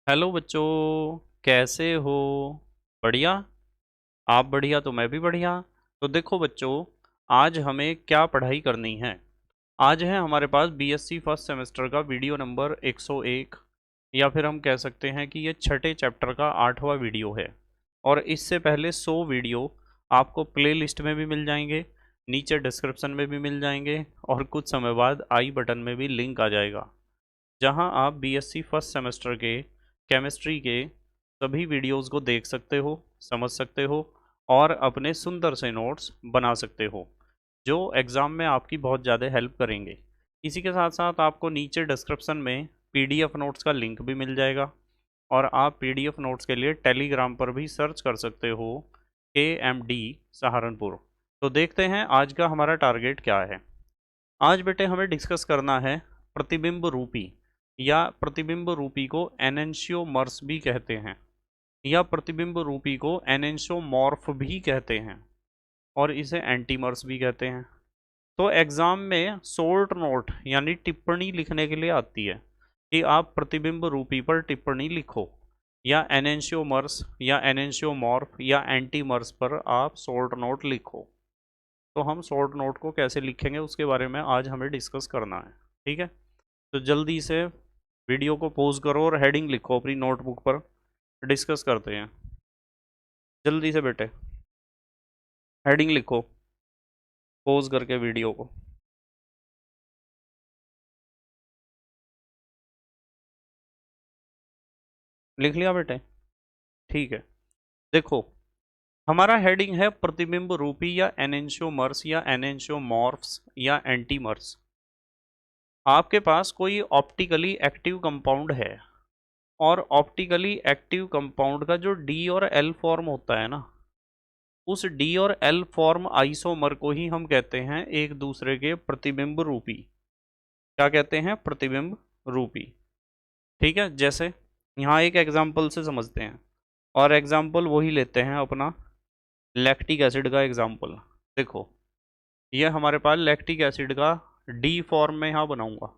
Hello बच्चों, कैसे हो? बढ़िया। आप बढ़िया तो मैं भी बढ़िया। तो देखो बच्चों, आज हमें क्या पढ़ाई करनी है। आज है हमारे पास बीएससी फर्स्ट सेमेस्टर का वीडियो नंबर 101, या फिर हम कह सकते हैं कि ये छठे चैप्टर का 8वां वीडियो है। और इससे पहले 100 वीडियो आपको प्ले लिस्ट में भी मिल जाएंगे, नीचे डिस्क्रिप्शन में भी मिल जाएंगे, और कुछ समय बाद आई बटन में भी लिंक आ जाएगा, जहां आप बीएससी फर्स्ट सेमेस्टर के केमिस्ट्री के सभी वीडियोस को देख सकते हो, समझ सकते हो, और अपने सुंदर से नोट्स बना सकते हो, जो एग्ज़ाम में आपकी बहुत ज़्यादा हेल्प करेंगे। इसी के साथ साथ आपको नीचे डिस्क्रिप्शन में पीडीएफ नोट्स का लिंक भी मिल जाएगा, और आप पीडीएफ नोट्स के लिए टेलीग्राम पर भी सर्च कर सकते हो, KMD सहारनपुर। तो देखते हैं आज का हमारा टारगेट क्या है। आज बेटे हमें डिस्कस करना है प्रतिबिंब रूपी, या प्रतिबिंब रूपी को एनेंशियोमर्स भी कहते हैं, या प्रतिबिंब रूपी को एनेंशियोमॉर्फ भी कहते हैं, और इसे एंटीमर्स भी कहते हैं। तो एग्जाम में शॉर्ट नोट यानी टिप्पणी लिखने के लिए आती है कि आप प्रतिबिंब रूपी पर टिप्पणी लिखो, या एनेंशियोमर्स या एनेंशियोमॉर्फ या एंटीमर्स पर आप शॉर्ट नोट लिखो। तो हम शॉर्ट नोट को कैसे लिखेंगे उसके बारे में आज हमें डिस्कस करना है। ठीक है, तो जल्दी से वीडियो को पॉज करो और हेडिंग लिखो अपनी नोटबुक पर। डिस्कस करते हैं, जल्दी से बेटे हेडिंग लिखो, पॉज करके वीडियो को। लिख लिया बेटे? ठीक है। देखो, हमारा हेडिंग है प्रतिबिंब रूपी या एनेंशियोमर्स या एनेंशियोमॉर्फ्स या एंटीमर्स। आपके पास कोई ऑप्टिकली एक्टिव कंपाउंड है, और ऑप्टिकली एक्टिव कंपाउंड का जो डी और एल फॉर्म होता है ना, उस डी और एल फॉर्म आइसोमर को ही हम कहते हैं एक दूसरे के प्रतिबिंब रूपी। क्या कहते हैं? प्रतिबिंब रूपी। ठीक है, जैसे यहाँ एक एग्जाम्पल से समझते हैं, और एग्जाम्पल वही लेते हैं अपना लैक्टिक एसिड का एग्जाम्पल। देखो, ये हमारे पास लैक्टिक एसिड का डी फॉर्म में यहाँ बनाऊंगा,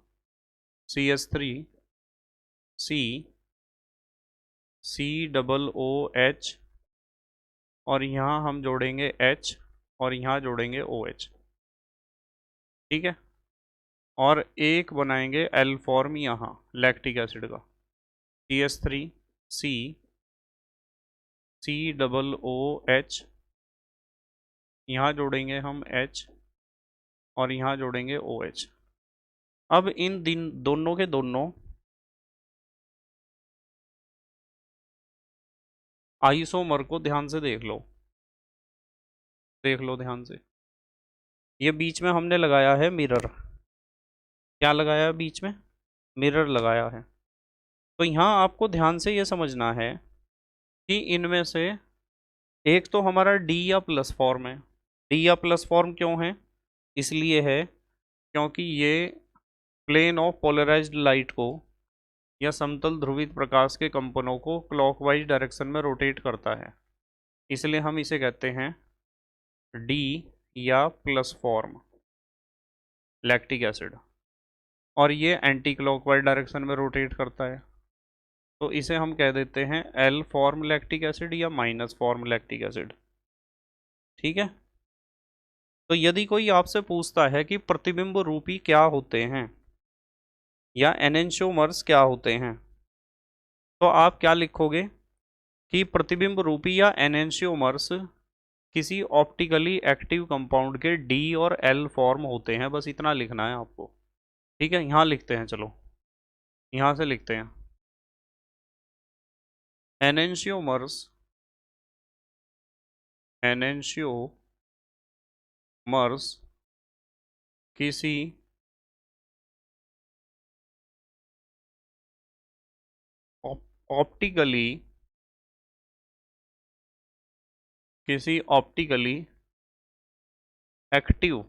CH3CC, और यहाँ हम जोड़ेंगे H, और यहाँ जोड़ेंगे OH। ठीक है, और एक बनाएंगे एल फॉर्म यहाँ लैक्टिक एसिड का, CH3CC, यहाँ जोड़ेंगे हम H, और यहाँ जोड़ेंगे OH। अब इन दिन दोनों के दोनों आइसोमर को ध्यान से देख लो, देख लो ध्यान से। ये बीच में हमने लगाया है मिरर। क्या लगाया है बीच में? मिरर लगाया है। तो यहाँ आपको ध्यान से ये समझना है कि इनमें से एक तो हमारा डी या प्लस फॉर्म है। डी या प्लस फॉर्म क्यों है? इसलिए है क्योंकि ये प्लेन ऑफ पोलराइज्ड लाइट को, या समतल ध्रुवित प्रकाश के कंपनों को क्लॉकवाइज डायरेक्शन में रोटेट करता है, इसलिए हम इसे कहते हैं डी या प्लस फॉर्म लैक्टिक एसिड। और ये एंटी क्लॉकवाइज डायरेक्शन में रोटेट करता है, तो इसे हम कह देते हैं एल फॉर्म लैक्टिक एसिड या माइनस फॉर्म लैक्टिक एसिड। ठीक है, तो यदि कोई आपसे पूछता है कि प्रतिबिंब रूपी क्या होते हैं या एनेंशियोमर्स क्या होते हैं, तो आप क्या लिखोगे कि प्रतिबिंब रूपी या एनेंशियोमर्स किसी ऑप्टिकली एक्टिव कंपाउंड के डी और एल फॉर्म होते हैं। बस इतना लिखना है आपको। ठीक है, यहाँ लिखते हैं, चलो यहाँ से लिखते हैं। एनेंशियोमर्स, एनेंशियोमर्स किसी ऑप्टिकली, किसी ऑप्टिकली एक्टिव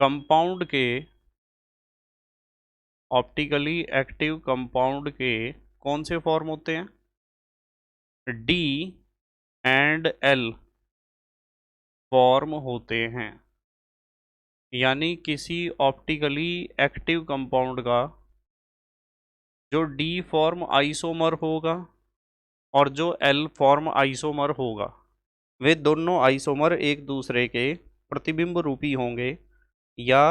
कंपाउंड के, ऑप्टिकली एक्टिव कंपाउंड के कौन से फॉर्म होते हैं? डी एंड एल फॉर्म होते हैं। यानी किसी ऑप्टिकली एक्टिव कंपाउंड का जो डी फॉर्म आइसोमर होगा और जो एल फॉर्म आइसोमर होगा, वे दोनों आइसोमर एक दूसरे के प्रतिबिंब रूपी होंगे या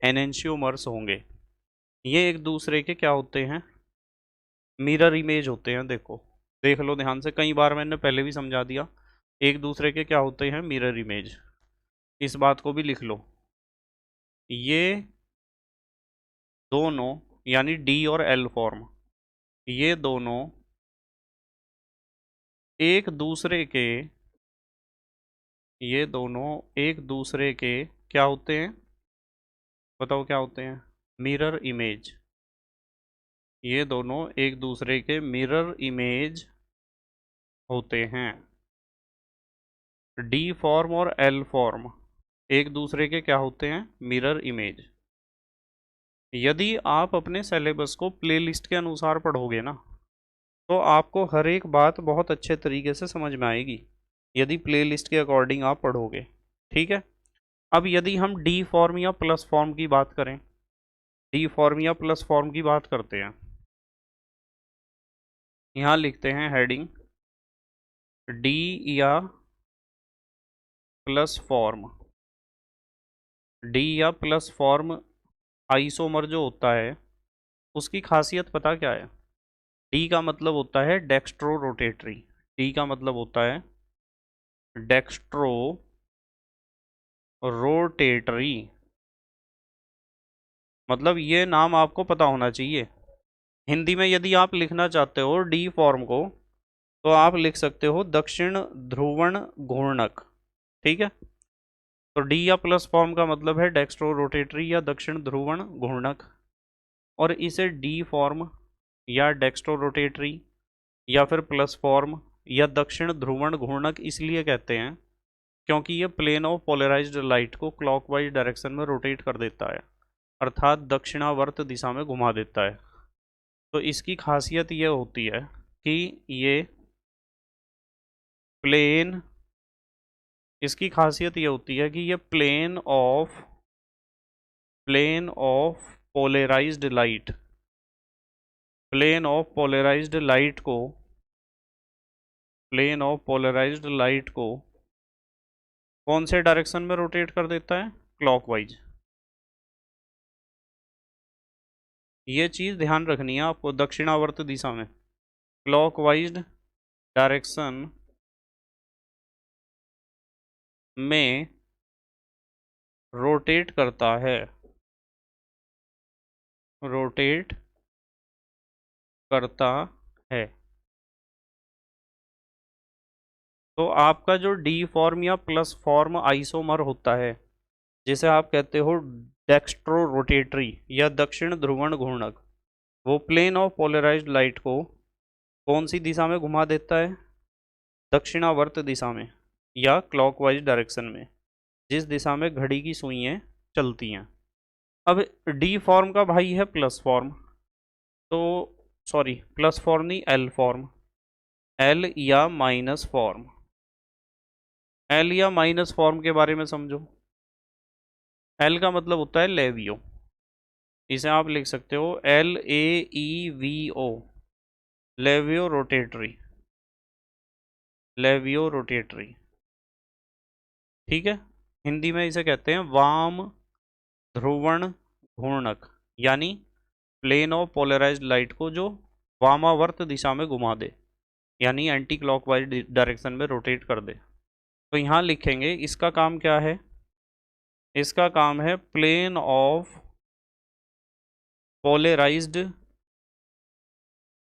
एनेंशियोमर्स होंगे। ये एक दूसरे के क्या होते हैं? मिरर इमेज होते हैं। देखो, देख लो ध्यान से, कई बार मैंने पहले भी समझा दिया। एक दूसरे के क्या होते हैं? Mirror image. इस बात को भी लिख लो। ये दोनों यानी डी और एल फॉर्म, ये दोनों एक दूसरे के ये दोनों एक दूसरे के क्या होते हैं? बताओ क्या होते हैं? Mirror image. ये दोनों एक दूसरे के मिरर इमेज होते हैं। डी फॉर्म और एल फॉर्म एक दूसरे के क्या होते हैं? Mirror image. यदि आप अपने सिलेबस को प्लेलिस्ट के अनुसार पढ़ोगे ना, तो आपको हर एक बात बहुत अच्छे तरीके से समझ में आएगी, यदि प्लेलिस्ट के अकॉर्डिंग आप पढ़ोगे। ठीक है। अब यदि हम डी फॉर्म या प्लस फॉर्म की बात करें, डी फॉर्म या प्लस फॉर्म की बात करते हैं। यहाँ लिखते हैं हेडिंग, डी या प्लस फॉर्म। डी या प्लस फॉर्म आइसोमर जो होता है, उसकी खासियत पता क्या है? डी का मतलब होता है डेक्स्ट्रो रोटेटरी। डी का मतलब होता है डेक्स्ट्रो रोटेटरी। मतलब ये नाम आपको पता होना चाहिए। हिंदी में यदि आप लिखना चाहते हो डी फॉर्म को, तो आप लिख सकते हो दक्षिण ध्रुवण घूर्णक। ठीक है। तो डी या प्लस फॉर्म का मतलब है डेक्स्ट्रो रोटेटरी या दक्षिण ध्रुवण घूर्णक। और इसे डी फॉर्म या डेक्स्ट्रो रोटेटरी या फिर प्लस फॉर्म या दक्षिण ध्रुवण घूर्णक इसलिए कहते हैं क्योंकि ये प्लेन ऑफ पोलराइज्ड लाइट को क्लॉकवाइज डायरेक्शन में रोटेट कर देता है, अर्थात दक्षिणावर्त दिशा में घुमा देता है। तो इसकी खासियत ये होती है कि ये प्लेन इसकी खासियत ये होती है कि ये plane of polarised light plane of polarised light को प्लेन ऑफ पोलराइज्ड लाइट को कौन से डायरेक्शन में रोटेट कर देता है? क्लॉकवाइज। ये चीज़ ध्यान रखनी है आपको, दक्षिणावर्त दिशा में क्लॉकवाइज डायरेक्शन में रोटेट करता है, रोटेट करता है। तो आपका जो डी फॉर्म या प्लस फॉर्म आइसोमर होता है, जिसे आप कहते हो डेक्स्ट्रो रोटेटरी या दक्षिण ध्रुवण घूर्णक, वो प्लेन ऑफ पोलराइज्ड लाइट को कौन सी दिशा में घुमा देता है? दक्षिणावर्त दिशा में या क्लॉकवाइज डायरेक्शन में, जिस दिशा में घड़ी की सुइयां चलती हैं। अब डी फॉर्म का भाई है प्लस फॉर्म, तो सॉरी प्लस फॉर्म नहीं, एल फॉर्म। एल या माइनस फॉर्म। एल या माइनस फॉर्म के बारे में समझो। एल का मतलब होता है लेवियो। इसे आप लिख सकते हो LAEVO, लेवियो रोटेटरी। लेवियो रोटेटरी। ठीक है। हिंदी में इसे कहते हैं वाम ध्रुवण घूर्णक, यानी प्लेन ऑफ पोलराइज्ड लाइट को जो वामावर्त दिशा में घुमा दे, यानी एंटी क्लॉकवाइज डायरेक्शन में रोटेट कर दे। तो यहाँ लिखेंगे इसका काम क्या है? इसका काम है polarised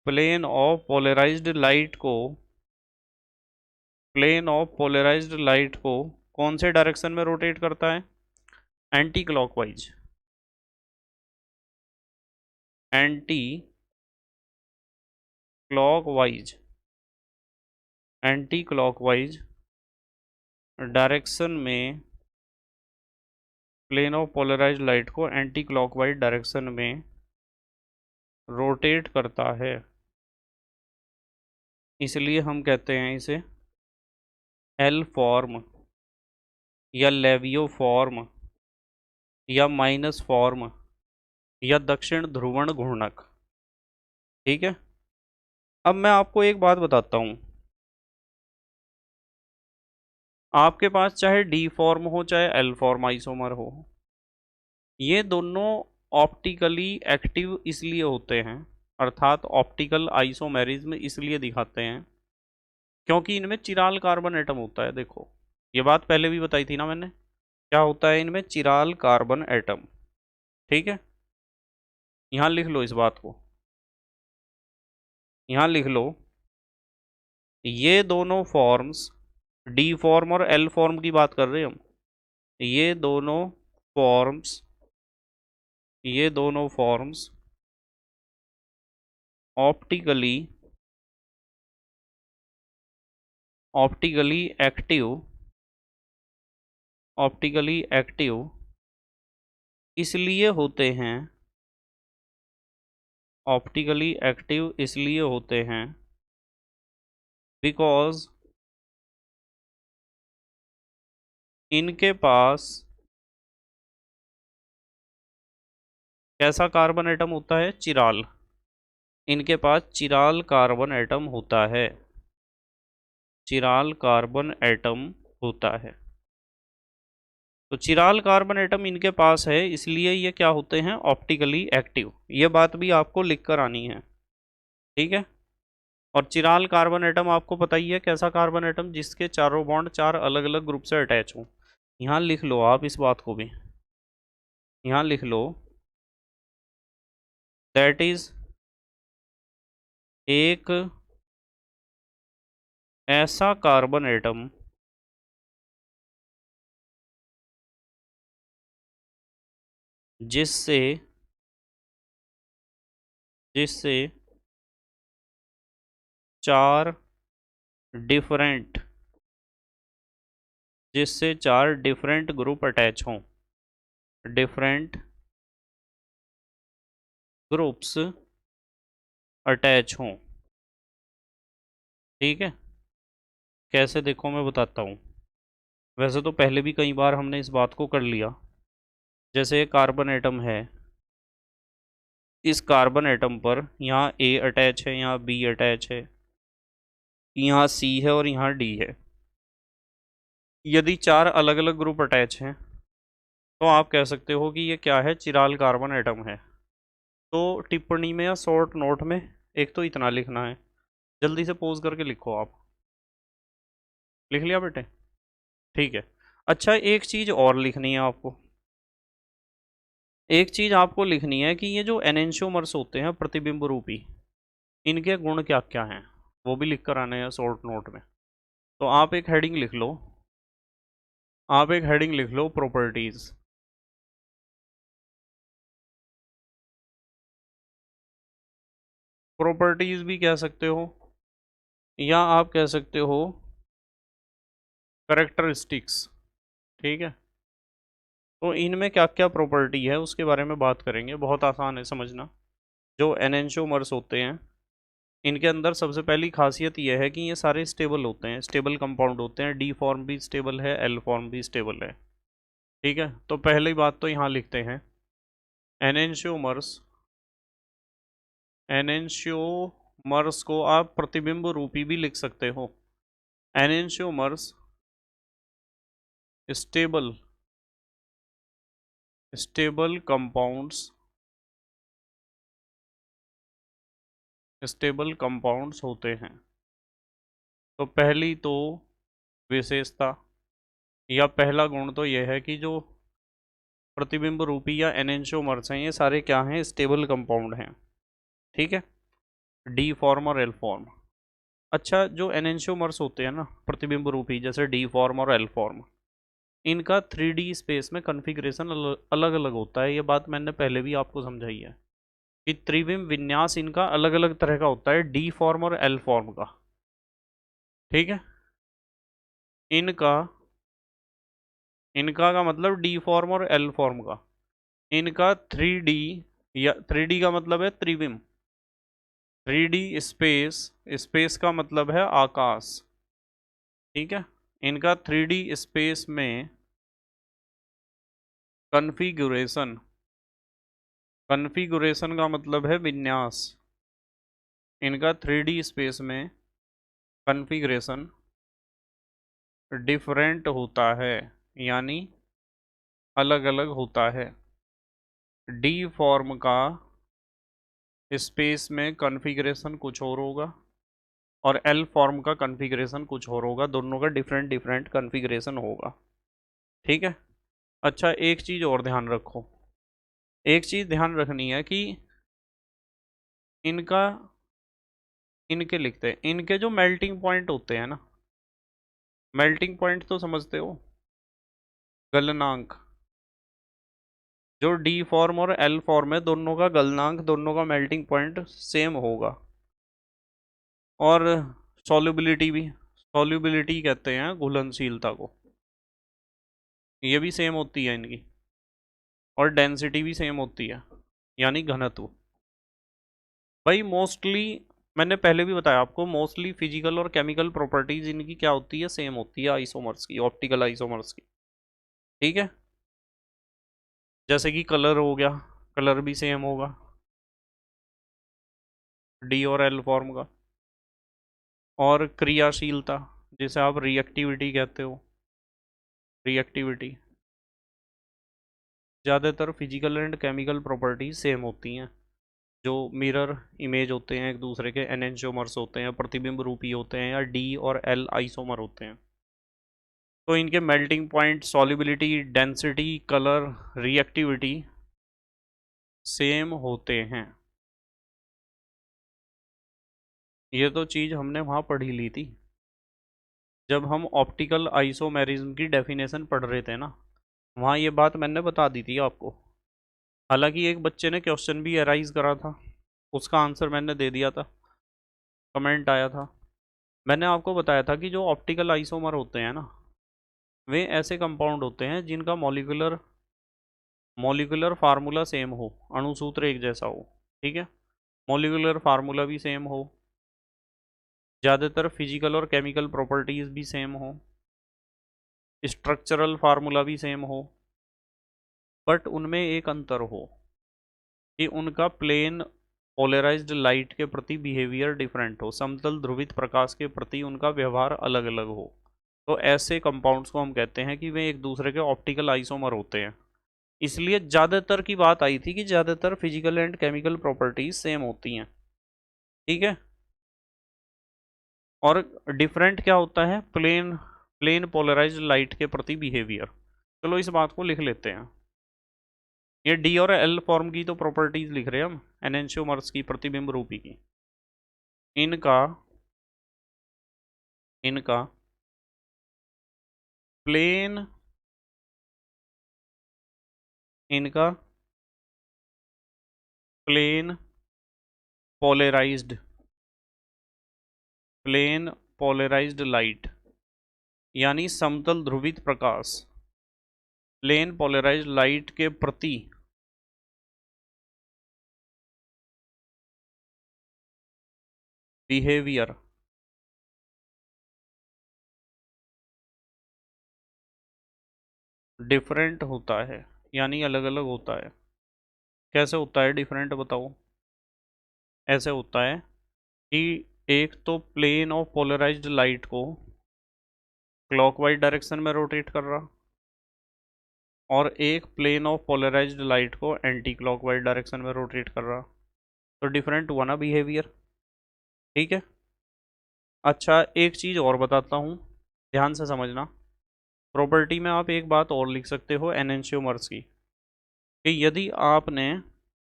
plane of polarised light को कौन से डायरेक्शन में रोटेट करता है? Anti clockwise. Anti clockwise anti clockwise direction में प्लेन ऑफ पोलराइज्ड लाइट को एंटी क्लॉकवाइज डायरेक्शन में रोटेट करता है, इसलिए हम कहते हैं इसे एल फॉर्म या लेवियो फॉर्म या माइनस फॉर्म या दक्षिण ध्रुवण घूर्णक। ठीक है। अब मैं आपको एक बात बताता हूँ, आपके पास चाहे डी फॉर्म हो चाहे एल फॉर्म आइसोमर हो, ये दोनों ऑप्टिकली एक्टिव इसलिए होते हैं, अर्थात ऑप्टिकल आइसोमेरिज्म इसलिए दिखाते हैं क्योंकि इनमें चिराल कार्बन एटम होता है। देखो, ये बात पहले भी बताई थी ना मैंने, क्या होता है इनमें? चिराल कार्बन एटम। ठीक है, यहाँ लिख लो इस बात को, यहाँ लिख लो, ये दोनों फॉर्म्स, डी फॉर्म और एल फॉर्म की बात कर रहे हैं हम, ये दोनों फॉर्म्स, ये दोनों forms optically optically active, optically active इसलिए होते हैं, ऑप्टिकली एक्टिव इसलिए होते हैं बिकॉज इनके पास कैसा कार्बन एटम होता है? चिराल। इनके पास चिराल कार्बन एटम होता है, चिराल कार्बन एटम होता है। तो चिराल कार्बन एटम इनके पास है इसलिए ये क्या होते हैं? Optically active. ये बात भी आपको लिख कर आनी है, ठीक है। और चिराल कार्बन एटम आपको पता ही है कैसा कार्बन एटम, जिसके चारों बॉन्ड चार अलग अलग ग्रुप से अटैच हों। यहाँ लिख लो आप इस बात को भी, यहाँ लिख लो, दैट इज एक ऐसा कार्बन एटम जिससे जिससे चार डिफरेंट जिससे चार डिफरेंट ग्रुप अटैच हों, डिफरेंट ग्रुप्स अटैच हों। ठीक है, कैसे? देखो मैं बताता हूँ। वैसे तो पहले भी कई बार हमने इस बात को कर लिया। जैसे कार्बन एटम है, इस कार्बन एटम पर यहाँ ए अटैच है, यहाँ बी अटैच है, यहाँ सी है और यहाँ डी है। यदि चार अलग अलग ग्रुप अटैच हैं तो आप कह सकते हो कि ये क्या है? चिराल कार्बन एटम है। तो टिप्पणी में या शॉर्ट नोट में एक तो इतना लिखना है, जल्दी से पोज करके लिखो आप। लिख लिया बेटे? ठीक है। अच्छा, एक चीज़ और लिखनी है आपको, एक चीज़ आपको लिखनी है कि ये जो एनेंशियोमर्स होते हैं प्रतिबिंब रूपी, इनके गुण क्या क्या हैं, वो भी लिख कर आने हैं शॉर्ट नोट में। तो आप एक हेडिंग लिख लो, आप एक हेडिंग लिख लो, प्रॉपर्टीज। प्रॉपर्टीज भी कह सकते हो या आप कह सकते हो करेक्टरिस्टिक्स। ठीक है, तो इनमें क्या क्या प्रॉपर्टी है उसके बारे में बात करेंगे, बहुत आसान है समझना। जो एनेंशियोमर्स होते हैं, इनके अंदर सबसे पहली खासियत यह है कि ये सारे स्टेबल होते हैं, स्टेबल कंपाउंड होते हैं। डी फॉर्म भी स्टेबल है, एल फॉर्म भी स्टेबल है। ठीक है, तो पहली बात तो यहाँ लिखते हैं, एनेंशियोमर्स, एनेंशियोमर्स को आप प्रतिबिंब रूपी भी लिख सकते हो। Enantiomers stable stable compounds, stable compounds होते हैं। तो पहली तो विशेषता या पहला गुण तो यह है कि जो प्रतिबिंब रूपी या एनेंशियोमर्स हैं, ये सारे क्या हैं? स्टेबल कंपाउंड हैं। ठीक है, डी फॉर्म और एल फॉर्म। अच्छा, जो एनेंशियोमर्स होते हैं ना प्रतिबिंब रूपी, जैसे डी फॉर्म और एल फॉर्म, इनका 3D स्पेस में कॉन्फ़िगरेशन अलग अलग होता है। ये बात मैंने पहले भी आपको समझाई है कि त्रिविम विन्यास इनका अलग अलग तरह का होता है, डी फॉर्म और एल फॉर्म का। ठीक है, इनका इनका का मतलब डी फॉर्म और एल फॉर्म का, इनका 3D, या 3D का मतलब है त्रिविम, 3D स्पेस, स्पेस का मतलब है आकाश। ठीक है, इनका 3D स्पेस में कन्फिगुरेशन, कन्फिगुरेशन का मतलब है विन्यास, इनका 3D स्पेस में कन्फिग्रेशन डिफरेंट होता है, यानी अलग अलग होता है। डी फॉर्म का स्पेस में कॉन्फ़िगरेशन कुछ और होगा और एल फॉर्म का कॉन्फ़िगरेशन कुछ और होगा, दोनों का डिफरेंट डिफरेंट कॉन्फ़िगरेशन होगा। ठीक है। अच्छा, एक चीज़ और ध्यान रखो, एक चीज़ ध्यान रखनी है कि इनका इनके लिखते हैं, इनके जो मेल्टिंग पॉइंट होते हैं ना, मेल्टिंग पॉइंट तो समझते हो, गलनांक, जो डी फॉर्म और एल फॉर्म है दोनों का गलनांक, दोनों का मेल्टिंग पॉइंट सेम होगा। और सॉल्युबिलिटी भी, सॉल्युबिलिटी कहते हैं घुलनशीलता को, ये भी सेम होती है इनकी। और डेंसिटी भी सेम होती है, यानी घनत्व। भाई मोस्टली, मैंने पहले भी बताया आपको, मोस्टली फिजिकल और केमिकल प्रॉपर्टीज इनकी क्या होती है, सेम होती है आइसोमर्स की, ऑप्टिकल आइसोमर्स की। ठीक है। जैसे कि कलर हो गया, कलर भी सेम होगा डी और एल फॉर्म का। और क्रियाशीलता, जिसे आप रिएक्टिविटी कहते हो, रिएक्टिविटी, ज़्यादातर physical and chemical properties same होती हैं। जो मिरर इमेज होते हैं एक दूसरे के, एनेंशियोमर्स होते हैं, प्रतिबिंब रूपी होते हैं, या डी और एल आइसोमर होते हैं, तो इनके melting point, solubility, density, colour, reactivity same होते हैं। ये तो चीज़ हमने वहाँ पढ़ी ली थी जब हम ऑप्टिकल आइसोमेरिज्म की डेफिनेशन पढ़ रहे थे ना, वहाँ ये बात मैंने बता दी थी आपको। हालांकि एक बच्चे ने क्वेश्चन भी अराइज करा था, उसका आंसर मैंने दे दिया था, कमेंट आया था। मैंने आपको बताया था कि जो ऑप्टिकल आइसोमर होते हैं ना, वे ऐसे कंपाउंड होते हैं जिनका मॉलिक्यूलर मॉलिक्यूलर फार्मूला सेम हो, अणुसूत्र एक जैसा हो। ठीक है। मॉलिक्यूलर फार्मूला भी सेम हो, ज़्यादातर फिजिकल और केमिकल प्रॉपर्टीज़ भी सेम हो, स्ट्रक्चरल फार्मूला भी सेम हो, बट उनमें एक अंतर हो कि उनका प्लेन पोलराइज्ड लाइट के प्रति बिहेवियर डिफरेंट हो, समतल ध्रुवित प्रकाश के प्रति उनका व्यवहार अलग अलग हो। तो ऐसे कंपाउंड्स को हम कहते हैं कि वे एक दूसरे के ऑप्टिकल आइसोमर होते हैं। इसलिए ज़्यादातर की बात आई थी कि ज़्यादातर physical and chemical properties same होती हैं। ठीक है। और डिफरेंट क्या होता है, प्लेन प्लेन पोलराइज्ड लाइट के प्रति बिहेवियर। चलो इस बात को लिख लेते हैं। ये डी और एल फॉर्म की तो प्रॉपर्टीज लिख रहे हैं हम, एनेंशियोमर्स की, प्रतिबिंब रूपी की। इनका इनका प्लेन इनका plane polarised plane polarised light, यानी समतल ध्रुवित प्रकाश, प्लेन पोलराइज्ड लाइट के प्रति बिहेवियर डिफरेंट होता है, यानी अलग अलग होता है। कैसे होता है डिफरेंट, बताओ। ऐसे होता है कि एक तो प्लेन ऑफ पोलराइज्ड लाइट को क्लॉकवाइज डायरेक्शन में रोटेट कर रहा, और एक प्लेन ऑफ पोलराइज्ड लाइट को एंटी क्लॉकवाइज डायरेक्शन में रोटेट कर रहा, तो डिफरेंट हुआ ना बिहेवियर। ठीक है। अच्छा, एक चीज़ और बताता हूँ, ध्यान से समझना। प्रॉपर्टी में आप एक बात और लिख सकते हो एनेंशियोमर्स की, कि यदि आपने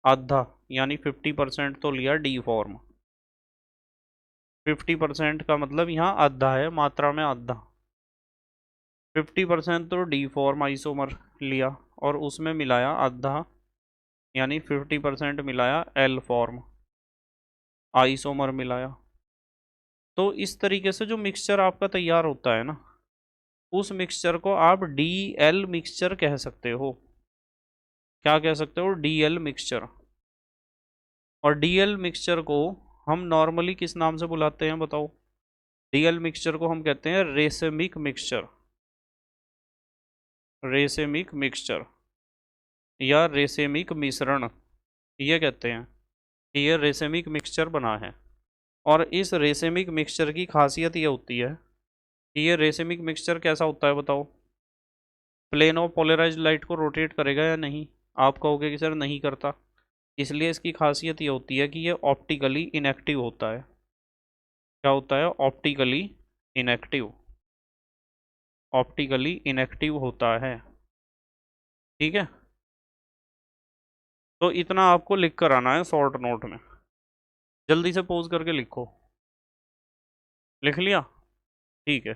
आधा, यानी 50% तो लिया डी फॉर्म, 50% का मतलब यहाँ आधा है, मात्रा में आधा, 50% तो डी फॉर्म आइसोमर लिया और उसमें मिलाया आधा, यानी 50% मिलाया एल फॉर्म आइसोमर मिलाया। तो इस तरीके से जो मिक्सचर आपका तैयार होता है ना, उस मिक्सचर को आप डी एल मिक्सचर कह सकते हो। क्या कह सकते हो, डी एल मिक्सचर। और डी एल मिक्सचर को हम नॉर्मली किस नाम से बुलाते हैं, बताओ। डी एल मिक्सचर को हम कहते हैं रेसेमिक मिक्सचर, रेसेमिक मिक्सचर या रेसेमिक मिश्रण, ये कहते हैं कि ये रेसेमिक मिक्सचर बना है। और इस रेसेमिक मिक्सचर की खासियत ये होती है कि ये रेसेमिक मिक्सचर कैसा होता है बताओ। प्लेन और पोलराइज्ड लाइट को रोटेट करेगा या नहीं? आप कहोगे कि सर नहीं करता। इसलिए इसकी खासियत ये होती है कि ये ऑप्टिकली इनएक्टिव होता है। क्या होता है? Optically inactive. ऑप्टिकली इनएक्टिव होता है। ठीक है, तो इतना आपको लिख कर आना है शॉर्ट नोट में। जल्दी से पोज करके लिखो। लिख लिया? ठीक है।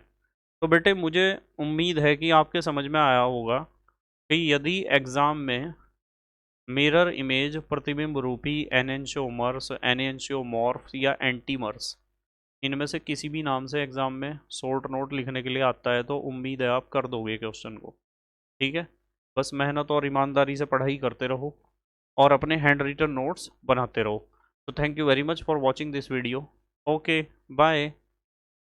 तो बेटे मुझे उम्मीद है कि आपके समझ में आया होगा कि यदि एग्ज़ाम में मिरर इमेज, प्रतिबिंब रूपी, एनेंशियोमर्स, एनेंशियोमॉर्फ या एंटीमर्स, इनमें से किसी भी नाम से एग्ज़ाम में शॉर्ट नोट लिखने के लिए आता है तो उम्मीद है आप कर दोगे क्वेश्चन को। ठीक है, बस मेहनत और ईमानदारी से पढ़ाई करते रहो और अपने हैंड रिटन नोट्स बनाते रहो। तो thank you very much for watching this video. Okay, bye.